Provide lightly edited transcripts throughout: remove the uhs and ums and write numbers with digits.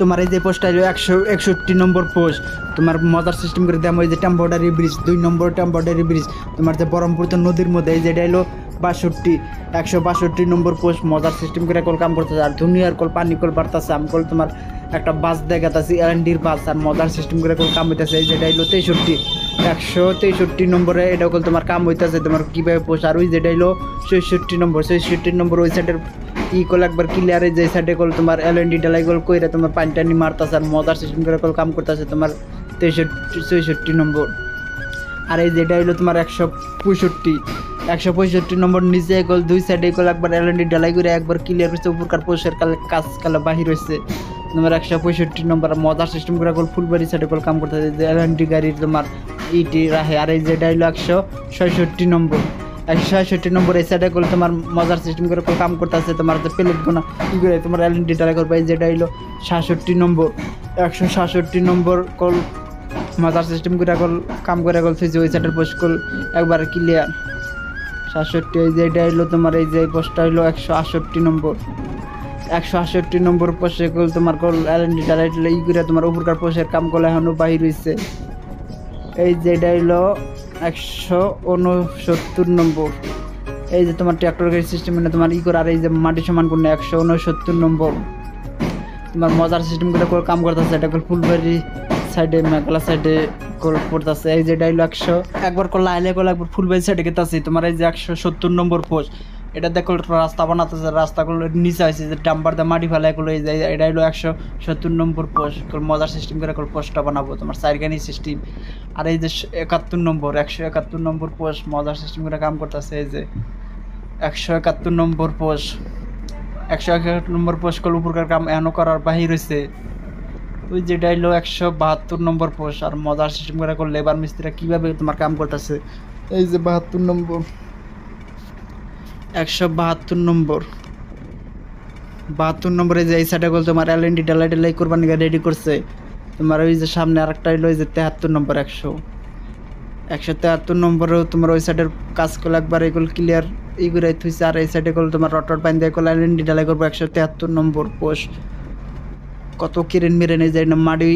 তোমার এই যে পোস্টটা হলো 161 নম্বর পোস্ট। তোমার মজার সিস্টেম করে দেওয়া ওই যে টেম্পোরারি ব্রিজ, 2 নম্বর টেম্পোরারি ব্রিজ তোমার যে ব্রহ্মপুর নদীর মধ্যে, এই যেটা হলো 162 নম্বর পোস্ট। মজার সিস্টেম করে কল কাম করতেছে। আর দুনিয়ার কল পানি কল বাড়তেছে। আমি কল তোমার একটা বাস দেখাতেছি, এলএনডির বাস। আর মজার সিস্টেম করে কল কাম হইতেছে। এই যেটা হলো 163 নম্বরে এটা কল তোমার কাম হইতেছে। তোমার কীভাবে পোস্ট। আর ওই যেটা হলো 66 নম্বর ওই সাইডের কল একবার ক্লিয়ারে যে সাইডে কল তোমার এলএনডি ডালাই কল কইরা তোমার পানি টানি মারতেছে। আর মজার সিস্টেম করে কল কাম করতেছে তোমার 63 নম্বর। আর এই যেটা হলো তোমার 165 নম্বর নিচে কল দুই সাইডে কল একবার এলএনডি ডালাই করে একবার ক্লিয়ার করছে। উপরকার পোস্টের কাজ কালে বাহির হয়েছে তোমার 165 নম্বর। মজার সিস্টেম করে কল ফুলবাড়ি সাইডে কল কাম করতেছে যে এলএনডি গাড়ির তোমার ইটি রাহে। আর এই যেটা হলো 166 নম্বর। 166 নম্বর এই সাইডে কল তোমার মজার সিস্টেম করে কল কাম করতেছে। তোমার যে প্লেট গোনা করে তোমার এলএনডি ডালাই করবে। এই যেটা হলো 67 নম্বর। 167 নম্বর কল মজার সিস্টেম করে কল কাম করে কল থুইছে ওই সাইডের পোস্ট কল একবার ক্লিয়ার 67। এই যে এটা হলো তোমার এই যে পোস্টটা হলো 168 নম্বর। 168 নম্বর পোস্টে কল তোমার কল এলএনডি ডালাই করে তোমার উপরকার পোস্টের কাম কল এখনো বাহির হয়েছে। এই যে এটা হলো 169 নম্বর। এই যে তোমার ট্র্যাক্টর গাড়ি সিস্টেম তোমার করে। আর এই যে মাটি সমান করে 169 নম্বর তোমার মজার সিস্টেম করে কাম করতেছে। এটা কল ফুলবাড়ি সাইডে মেঘলা সাইডে কল পড়তেছে। এই যে এটা হলো 100 একবার কল লাইলে কল একবার ফুলবাড়ি সাইডে গেতেছে। তোমার এই যে 170 নম্বর পোস্ট এটা দেখো রাস্তা বানাতেছে। রাস্তা গুলো নিচে আছে যে ডাম্পার দিয়ে মাটি ফেলায় গুলো। এই যে এটা হলো 170 নম্বর পোস্ট। মজার সিস্টেম করে পোস্টটা বানাবো তোমার সাইরগানি সিস্টেম। আর এই যে 171 নম্বর পোস্ট মজার সিস্টেম করে কাম করতেছে। এই যে 171 নম্বর পোস্ট 171 নম্বর পোস্ট কল উপরকার কাম এখনো করার বাহির হয়েছে। ওই যেটা হলো 172 নম্বর পোস্ট। আর মজার সিস্টেম করে লেবার মিস্ত্রিরা কীভাবে তোমার কাম করতেছে। এই যে 72 নম্বর 172 নম্বরে যে এই সাইডে কল তোমার এলএনডি ডালাই করবার নিয়ে রেডি করছে। তোমার ওই যে সামনে আরেকটা হলো এই যে 73 নম্বর 173 নম্বরেও তোমার ওই সাইডের কাজ করলে একবার এগুলো ক্লিয়ার করে থুইছে। আর এই সাইডে কল তোমার রটর পাইন দিয়ে কল এলএনডি ডালাই করবো 173 নম্বর পোস্ট। কত কিরেন মেরেন এই যে মাটি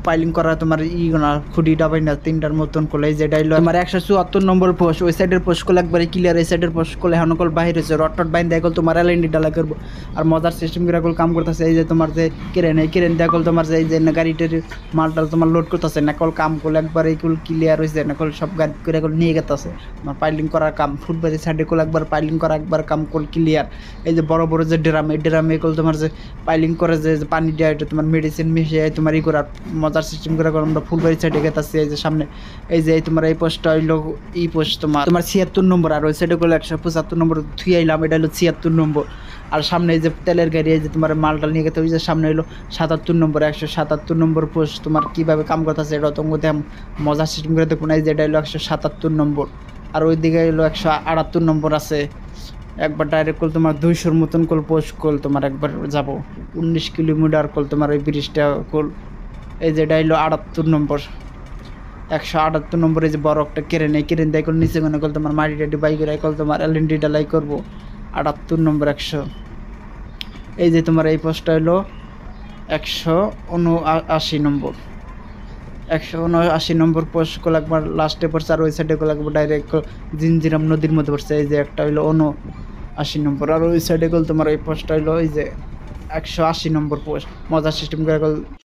পাইলিং করা তোমার গোনা খুঁটি ডাবাই না 3টার মতন করলে। এই যে এটা হলো আমার 174 নম্বর পোস্ট। ওই সাইডের পোস্ট করলে একবারে ক্লিয়ার। এই সাইডের পোস্ট করলে এখন কল বাহির হয়েছে। রটর বাইন দেখল তোমার এলএনডি ডালা করবো। আর মজার সিস্টেম করে কল কাম করতেছে। এই যে তোমার যে কিরেন দেখল তোমার যে এই যে গাড়িটার মালটা তোমার লোড করতেছে না কল কাম করলে একবার এই কল ক্লিয়ার হয়েছে না কল সব গাড়ি করে কল নিয়ে গেতেছে। তোমার পাইলিং করার কাম ফুটবাড়ি সাইডে কল একবার পাইলিং করা একবার কাম কল ক্লিয়ার। এই যে বড় বড় যে ড্রাম এই ড্রামে কল তোমার যে পাইলিং করে যে পানি দেওয়া এটা তোমার মেডিসিন মিশিয়ে তোমার করার মজার সিস্টেম করে আমরা ফুলবাড়ি সাইডে গেতাছি। এই যে সামনে এই যে তোমার এই পোস্টটা হইলো পোস্ট তোমার 76 নম্বর। আর ওই সাইডে করলে 175 নম্বর থুই আইলাম। এটা হলো 76 নম্বর। আর সামনে এই যে তেলের গাড়ি এই যে তোমার মালটা নিয়ে গেতে ওই যে সামনে হইলো 77 নম্বর। 177 নম্বর পোস্ট তোমার কীভাবে কাম করতেছে এটা তোমাকে মজার সিস্টেম করে দেখুন। এই যে এটা হলো 177 নম্বর। আর ওই দিকে হলো 178 নম্বর আছে। একবার ডাইরেক্ট কল তোমার 200 মতন কল পোস্ট কল তোমার একবার যাবো 19 কিলোমিটার কল তোমার ওই ব্রিজটা কল। এই যে এটা হলো 78 নম্বর। 178 নম্বর। এই যে বড় একটা কেরেন দেয় কল নিচে মনে কল তোমার মাটি টাটি বাইক কল তোমার এলএনডি ডালাই করবো 78 নম্বর 100। এই যে তোমার এই পোস্টটা হলো 179 নম্বর। 179 নম্বর পোস্ট কল একবার লাস্টে পড়ছে। আর ওই সাইডে কল একবার ডাইরেক্ট জিঞ্জিরাম নদীর মধ্যে পড়ছে। এই যে একটা হইলো 79 নম্বর। আর ওই সাইডে কল তোমার এই পোস্টটা হইলো এই যে 180 নম্বর পোস্ট। মজার সিস্টেম করে কল